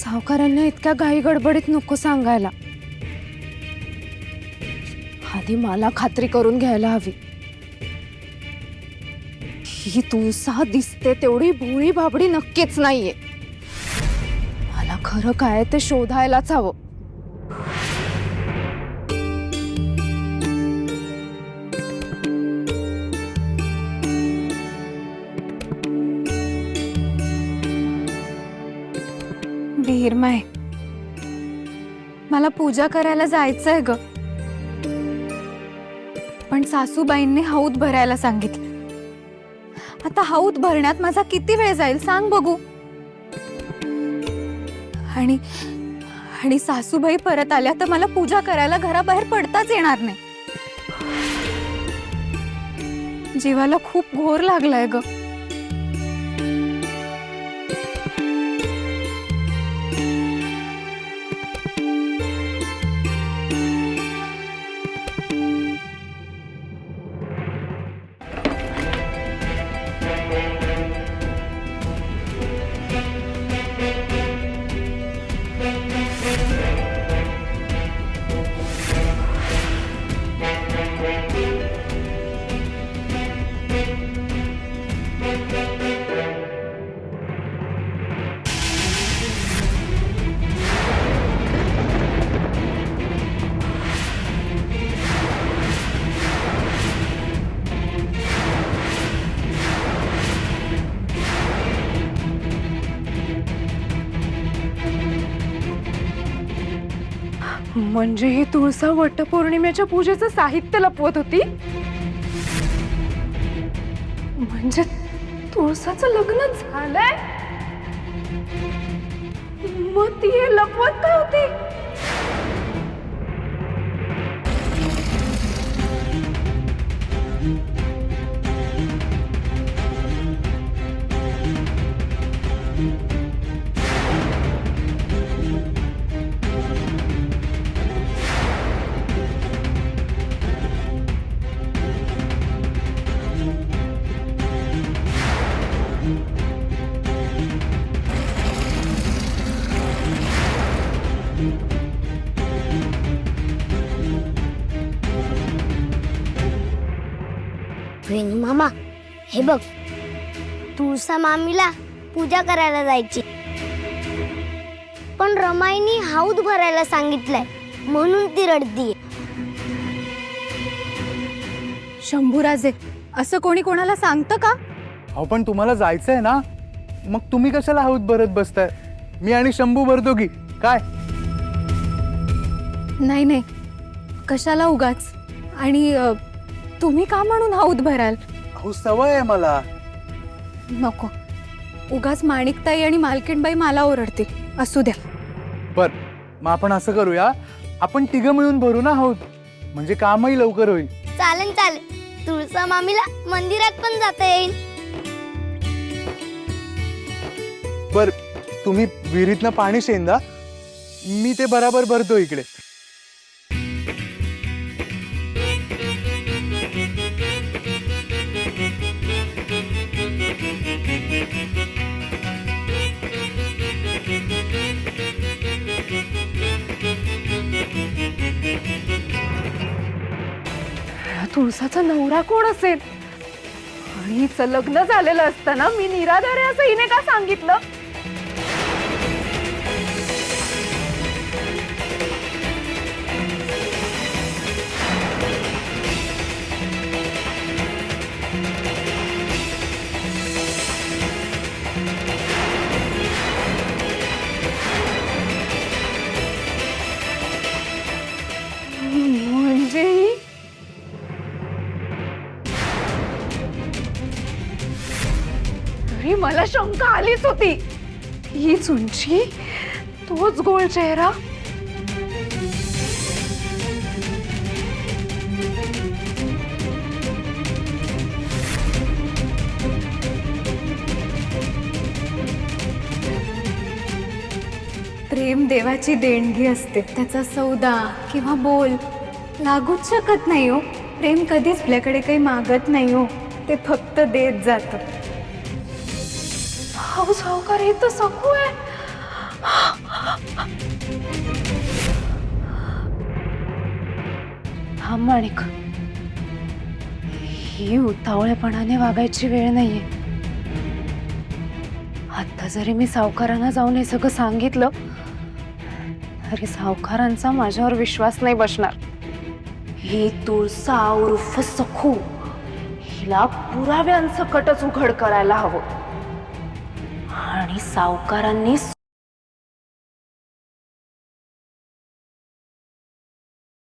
सावकारांना इतक्या घाई गडबडीत नको सांगायला. आधी मला खात्री करून घ्यायला हवी. ही तुळसा दिसते तेवढी भोळी बाबडी नक्कीच नाहीये. मला खरं काय ते शोधायलाच हवं. धीरमाय, मला पूजा करायला जायचंय ग, पण सासूबाईंनी हौद भरायला सांगितलं. आता हौद भरण्यात माझा किती वेळ जाईल सांग बघू. आणि सासूबाई परत आल्या तर मला पूजा करायला घराबाहेर पडताच येणार नाही. जीवाला खूप घोर लागलाय ग. म्हणजे ही तुळसा वटपौर्णिमेच्या पूजेचं साहित्य लपवत होती. म्हणजे तुळसाचं लग्न झालंय. मग ती हे लपवत का होती? वेणू मामा, हे बघ, तुळसा मामीला पूजा करायला जायची, पण रमाईनी हौद भरायला सांगितलंय म्हणून ती रडतीये. शंभूराजे, असं कोणी कोणाला सांगतं का? अहो पण तुम्हाला जायचंय ना, मग तुम्ही कशाला हौद भरत बसताय? मी आणि शंभू भरतो की काय? नाही नाही, कशाला उगाच. आणि तुम्ही का म्हणून हौद भराल? अहो सवय आहे मला. नको, उगाच माणिकताई आणि मालकीणबाई मला ओरडतील. असू द्या. बर, मग आपण असं करूया, आपण तिघं मिळून भरू ना हौद, म्हणजे कामही लवकर होईल. चालेल चालेल, तुळसा मामीला मंदिरात पण जाता येईल. बर, तुम्ही विहिरीतनं पाणी शेंदा, मी ते बराबर भरतो इकडे. तुळसाचा नवरा कोण असेल? आणि हिचं लग्न झालेलं असताना मी निराधार आहे असं हिने का सांगितलं? म्हणजे तरी मला शंका आलीच होती. हीच उंची, तोच गोल चेहरा. प्रेम देवाची देणगी असते. त्याचा सौदा किंवा बोल लागूच शकत नाही हो. प्रेम कधीच आपल्याकडे काही मागत नाही हो, ते फक्त देत जातं. सावकार हे तर सखू आहे. माणिक, ही उतावळेपणाने वागायची वेळ नाहीये. आता जरी मी सावकारांना जाऊन हे सगळं सांगितलं तरी सावकारांचा माझ्यावर विश्वास नाही बसणार. ही तुळसा उर्फ सखू, हिला पुराव्यांसकटच उघड करायला हवं आणि सावकारांनी